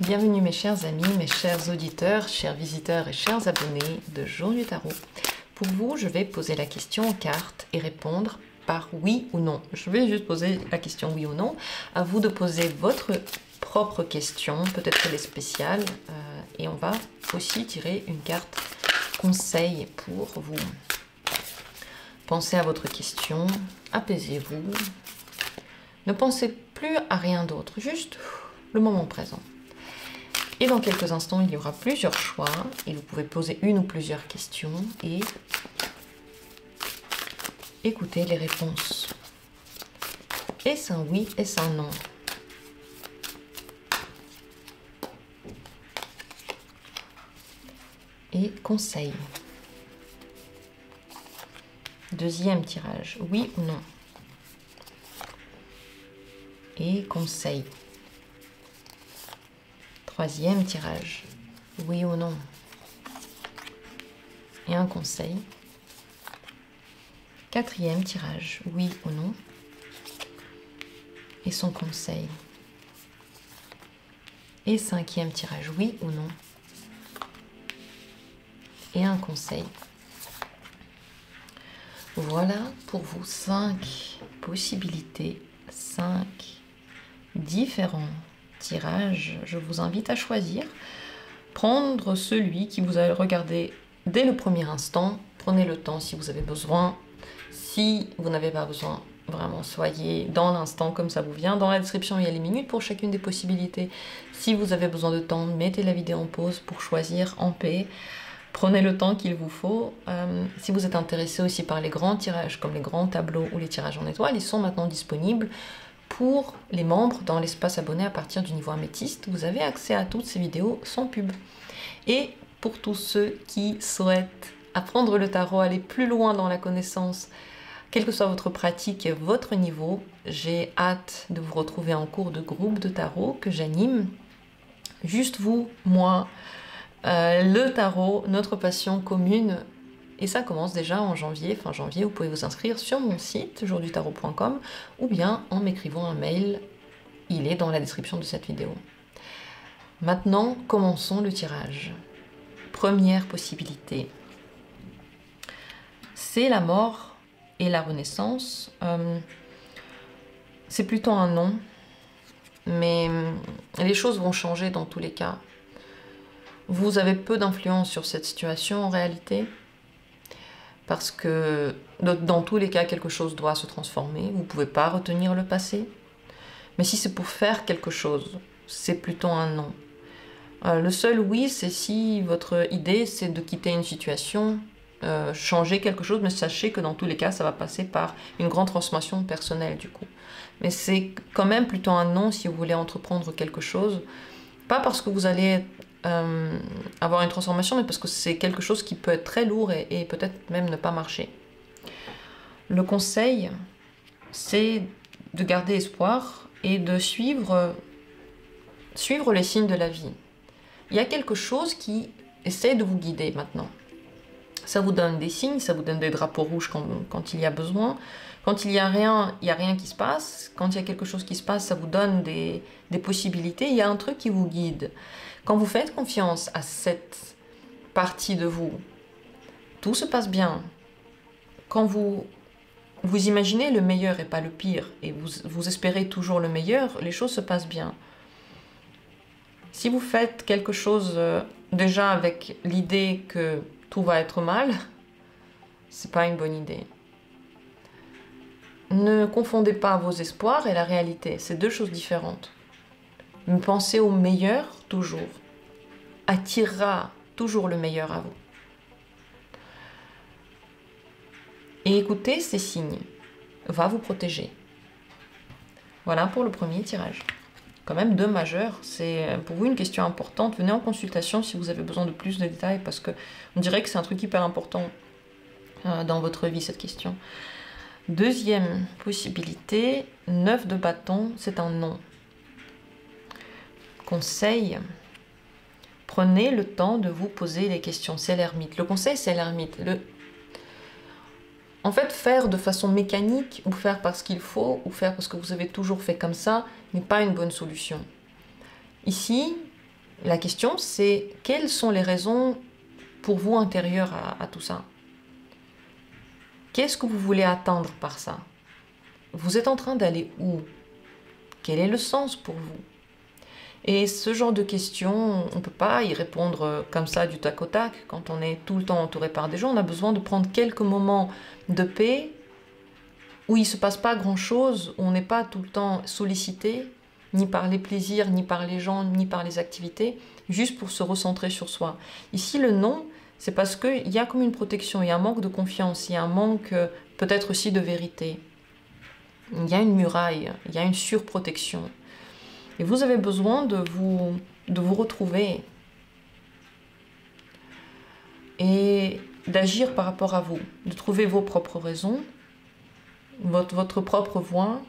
Bienvenue mes chers amis, mes chers auditeurs, chers visiteurs et chers abonnés de Jour du Tarot. Pour vous, je vais poser la question aux cartes et répondre par oui ou non. Je vais juste poser la question oui ou non. À vous de poser votre propre question, peut-être qu'elle est spéciale, et on va aussi tirer une carte conseil pour vous. Pensez à votre question, apaisez-vous. Ne pensez plus à rien d'autre, juste le moment présent. Et dans quelques instants, il y aura plusieurs choix et vous pouvez poser une ou plusieurs questions et écouter les réponses. Est-ce un oui, est-ce un non? Et conseil. Deuxième tirage, oui ou non? Et conseil. Troisième tirage, oui ou non? Et un conseil. Quatrième tirage, oui ou non? Et son conseil. Et cinquième tirage, oui ou non? Et un conseil. Voilà pour vous 5 possibilités, 5 différents tirages. Je vous invite à choisir, prendre celui qui vous a regardé dès le premier instant. Prenez le temps si vous avez besoin. Si vous n'avez pas besoin, vraiment soyez dans l'instant comme ça vous vient. Dans la description, il y a les minutes pour chacune des possibilités. Si vous avez besoin de temps, mettez la vidéo en pause pour choisir en paix. Prenez le temps qu'il vous faut. Si vous êtes intéressé aussi par les grands tirages, comme les grands tableaux ou les tirages en étoiles, ils sont maintenant disponibles pour les membres dans l'espace abonné à partir du niveau améthyste. Vous avez accès à toutes ces vidéos sans pub. Et pour tous ceux qui souhaitent apprendre le tarot, aller plus loin dans la connaissance, quelle que soit votre pratique et votre niveau, j'ai hâte de vous retrouver en cours de groupe de tarot que j'anime. Juste vous, moi, le tarot, notre passion commune. Et ça commence déjà en janvier, fin janvier. Vous pouvez vous inscrire sur mon site, jourdutarot.com, ou bien en m'écrivant un mail. Il est dans la description de cette vidéo. Maintenant, commençons le tirage. Première possibilité. C'est la mort et la renaissance. C'est plutôt un non. Mais les choses vont changer dans tous les cas. Vous avez peu d'influence sur cette situation en réalité. Parce que dans tous les cas, quelque chose doit se transformer. Vous ne pouvez pas retenir le passé. Mais si c'est pour faire quelque chose, c'est plutôt un non. Le seul oui, c'est si votre idée, c'est de quitter une situation, changer quelque chose, mais sachez que dans tous les cas, ça va passer par une grande transformation personnelle du coup. Mais c'est quand même plutôt un non si vous voulez entreprendre quelque chose. Pas parce que vous allez avoir une transformation, mais parce que c'est quelque chose qui peut être très lourd et peut-être même ne pas marcher. Le conseil, c'est de garder espoir et de suivre les signes de la vie. Il y a quelque chose qui essaie de vous guider maintenant. Ça vous donne des signes, ça vous donne des drapeaux rouges quand il y a besoin. Quand il n'y a rien qui se passe. Quand il y a quelque chose qui se passe, ça vous donne des possibilités. Il y a un truc qui vous guide. Quand vous faites confiance à cette partie de vous, tout se passe bien. Quand vous imaginez le meilleur et pas le pire, et vous espérez toujours le meilleur, les choses se passent bien. Si vous faites quelque chose déjà avec l'idée que tout va être mal, c'est pas une bonne idée. Ne confondez pas vos espoirs et la réalité, c'est deux choses différentes. Mais pensez au meilleur toujours, attirera toujours le meilleur à vous. Et écoutez ces signes, va vous protéger. Voilà pour le premier tirage. Quand même 2 majeurs, c'est pour vous une question importante. Venez en consultation si vous avez besoin de plus de détails parce que on dirait que c'est un truc hyper important dans votre vie cette question. Deuxième possibilité, 9 de bâton, c'est un non. Conseil, prenez le temps de vous poser les questions. C'est l'ermite. Le conseil, c'est l'ermite. En fait, faire de façon mécanique, ou faire parce qu'il faut, ou faire parce que vous avez toujours fait comme ça, n'est pas une bonne solution. Ici, La question, c'est quelles sont les raisons pour vous intérieures à tout ça? Qu'est-ce que vous voulez atteindre par ça? Vous êtes en train d'aller où? Quel est le sens pour vous? Et ce genre de questions, on ne peut pas y répondre comme ça du tac au tac. Quand on est tout le temps entouré par des gens, on a besoin de prendre quelques moments de paix où il ne se passe pas grand-chose, où on n'est pas tout le temps sollicité, ni par les plaisirs, ni par les gens, ni par les activités, juste pour se recentrer sur soi. Ici, le non, c'est parce qu'il y a comme une protection, il y a un manque de confiance, il y a un manque peut-être aussi de vérité. Il y a une muraille, il y a une surprotection. Et vous avez besoin de vous retrouver et d'agir par rapport à vous, de trouver vos propres raisons, votre propre voie,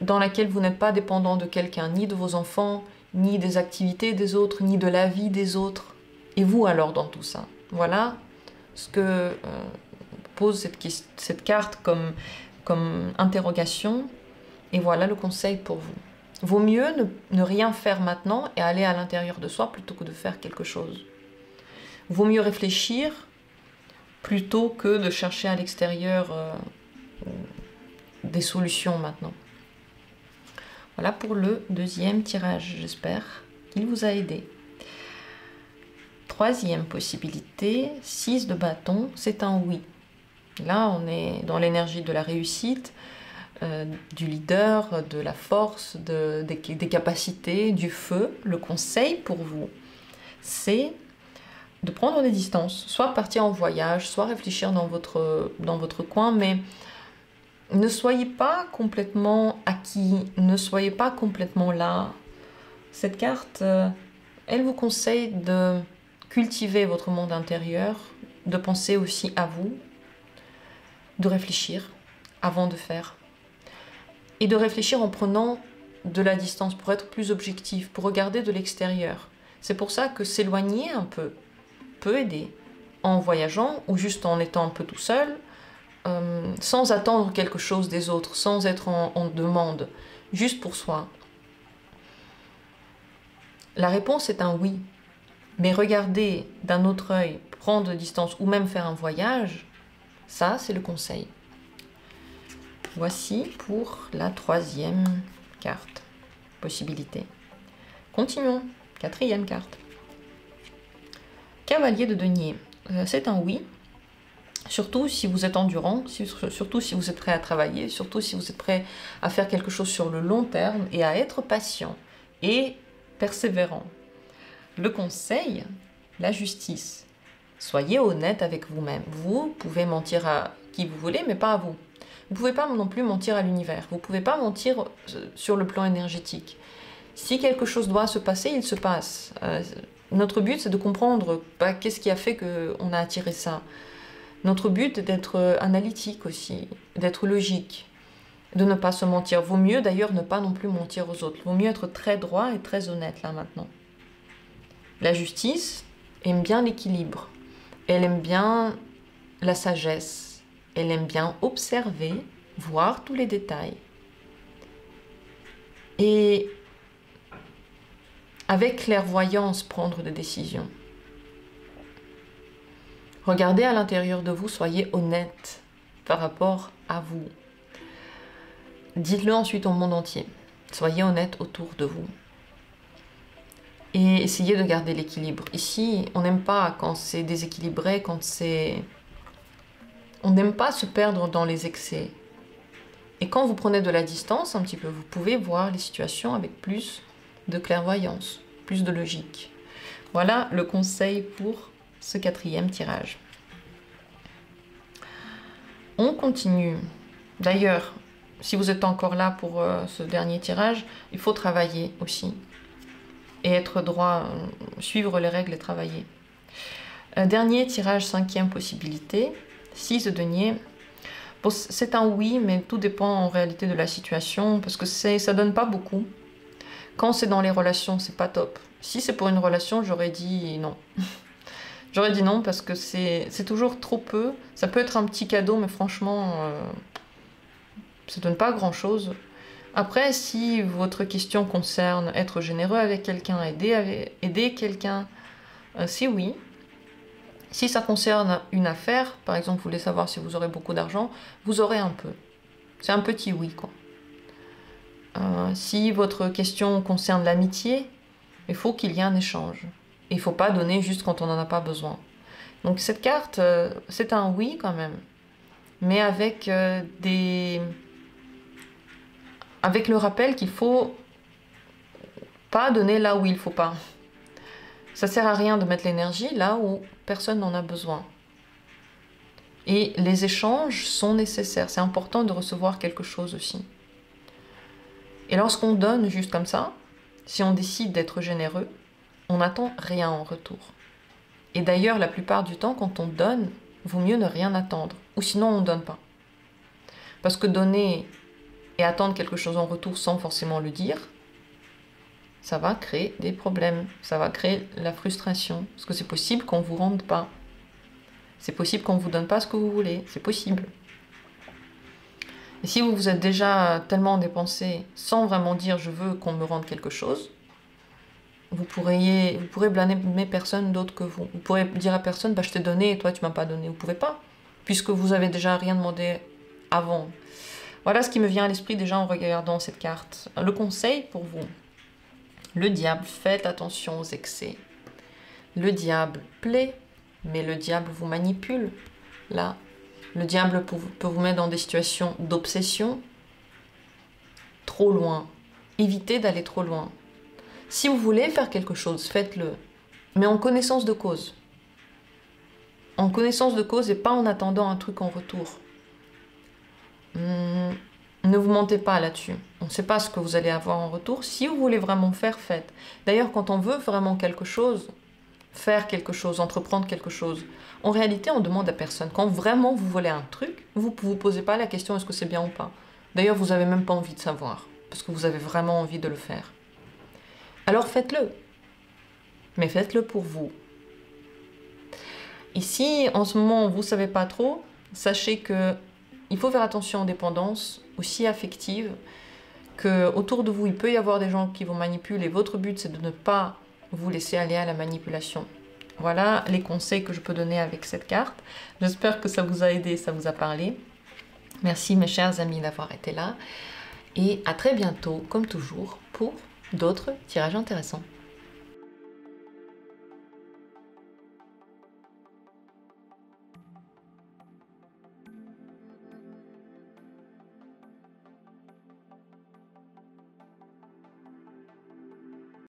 dans laquelle vous n'êtes pas dépendant de quelqu'un, ni de vos enfants, ni des activités des autres, ni de la vie des autres. Et vous alors dans tout ça? Voilà ce que pose cette carte comme interrogation. Et voilà le conseil pour vous. Vaut mieux ne rien faire maintenant et aller à l'intérieur de soi plutôt que de faire quelque chose. Vaut mieux réfléchir plutôt que de chercher à l'extérieur des solutions maintenant. Voilà pour le deuxième tirage. J'espère qu'il vous a aidé. Troisième possibilité, 6 de bâton, c'est un oui. Là, on est dans l'énergie de la réussite, du leader, de la force, des capacités, du feu. Le conseil pour vous, c'est de prendre des distances, soit partir en voyage, soit réfléchir dans votre coin, mais ne soyez pas complètement acquis, ne soyez pas complètement là. Cette carte, elle vous conseille de cultiver votre monde intérieur, de penser aussi à vous, de réfléchir avant de faire. Et de réfléchir en prenant de la distance pour être plus objectif, pour regarder de l'extérieur. C'est pour ça que s'éloigner un peu peut aider, en voyageant ou juste en étant un peu tout seul, sans attendre quelque chose des autres, sans être en demande, juste pour soi. La réponse est un oui, mais regarder d'un autre œil, prendre de distance ou même faire un voyage, ça c'est le conseil. Voici pour la troisième carte, possibilité. Continuons, quatrième carte. Cavalier de denier, c'est un oui, surtout si vous êtes endurant, surtout si vous êtes prêt à travailler, surtout si vous êtes prêt à faire quelque chose sur le long terme et à être patient et persévérant. Le conseil, la justice. Soyez honnête avec vous-même. Vous pouvez mentir à qui vous voulez, mais pas à vous. Vous ne pouvez pas non plus mentir à l'univers. Vous ne pouvez pas mentir sur le plan énergétique. Si quelque chose doit se passer, il se passe. Notre but, c'est de comprendre qu'est-ce qui a fait qu'on a attiré ça. Notre but est d'être analytique aussi, d'être logique, de ne pas se mentir. Vaut mieux d'ailleurs ne pas non plus mentir aux autres. Vaut mieux être très droit et très honnête là maintenant. La justice aime bien l'équilibre. Elle aime bien la sagesse. Elle aime bien observer, voir tous les détails. Et avec clairvoyance, prendre des décisions. Regardez à l'intérieur de vous, soyez honnête par rapport à vous. Dites-le ensuite au monde entier. Soyez honnête autour de vous. Et essayez de garder l'équilibre. Ici, on n'aime pas quand c'est déséquilibré, quand c'est... On n'aime pas se perdre dans les excès. Et quand vous prenez de la distance un petit peu, vous pouvez voir les situations avec plus de clairvoyance, plus de logique. Voilà le conseil pour ce quatrième tirage. On continue. D'ailleurs, si vous êtes encore là pour ce dernier tirage, il faut travailler aussi. Et être droit, suivre les règles et travailler. Dernier tirage, cinquième possibilité. 6 de denier. Bon, c'est un oui, mais tout dépend en réalité de la situation, parce que ça donne pas beaucoup. Quand c'est dans les relations, c'est pas top. Si c'est pour une relation, j'aurais dit non. J'aurais dit non, parce que c'est toujours trop peu. Ça peut être un petit cadeau, mais franchement, ça donne pas grand-chose. Après, si votre question concerne être généreux avec quelqu'un, aider quelqu'un, si oui. Si ça concerne une affaire, par exemple, vous voulez savoir si vous aurez beaucoup d'argent, vous aurez un peu. C'est un petit oui, quoi. Si votre question concerne l'amitié, il faut qu'il y ait un échange. Il ne faut pas donner juste quand on n'en a pas besoin. Donc cette carte, c'est un oui quand même, mais avec avec le rappel qu'il faut pas donner là où il faut pas. Ça sert à rien de mettre l'énergie là où personne n'en a besoin. Et les échanges sont nécessaires. C'est important de recevoir quelque chose aussi. Et lorsqu'on donne juste comme ça, si on décide d'être généreux, on n'attend rien en retour. Et d'ailleurs, la plupart du temps, quand on donne, vaut mieux ne rien attendre. Ou sinon, on ne donne pas. Parce que donner et attendre quelque chose en retour sans forcément le dire, ça va créer des problèmes. Ça va créer la frustration. Parce que c'est possible qu'on ne vous rende pas. C'est possible qu'on ne vous donne pas ce que vous voulez. C'est possible. Et si vous vous êtes déjà tellement dépensé sans vraiment dire « je veux qu'on me rende quelque chose », vous pourrez blâmer personne d'autre que vous. Vous pourrez dire à personne bah, « je t'ai donné et toi tu m'as pas donné ». Vous ne pouvez pas, puisque vous avez déjà rien demandé avant. Voilà ce qui me vient à l'esprit déjà en regardant cette carte. Le conseil pour vous. Le diable, faites attention aux excès. Le diable plaît, mais le diable vous manipule. Là, le diable peut vous mettre dans des situations d'obsession. Trop loin. Évitez d'aller trop loin. Si vous voulez faire quelque chose, faites-le. Mais en connaissance de cause. En connaissance de cause et pas en attendant un truc en retour. Ne vous mentez pas là-dessus. On ne sait pas ce que vous allez avoir en retour. Si vous voulez vraiment faire, faites. D'ailleurs, quand on veut vraiment quelque chose, faire quelque chose, entreprendre quelque chose, en réalité, on demande à personne. Quand vraiment vous voulez un truc, vous ne vous posez pas la question est-ce que c'est bien ou pas. D'ailleurs, vous n'avez même pas envie de savoir, parce que vous avez vraiment envie de le faire. Alors faites-le. Mais faites-le pour vous. Ici, en ce moment, vous ne savez pas trop, sachez que il faut faire attention aux dépendances, aussi affectives, que autour de vous, il peut y avoir des gens qui vous manipulent et votre but, c'est de ne pas vous laisser aller à la manipulation. Voilà les conseils que je peux donner avec cette carte. J'espère que ça vous a aidé, ça vous a parlé. Merci mes chers amis d'avoir été là. Et à très bientôt, comme toujours, pour d'autres tirages intéressants.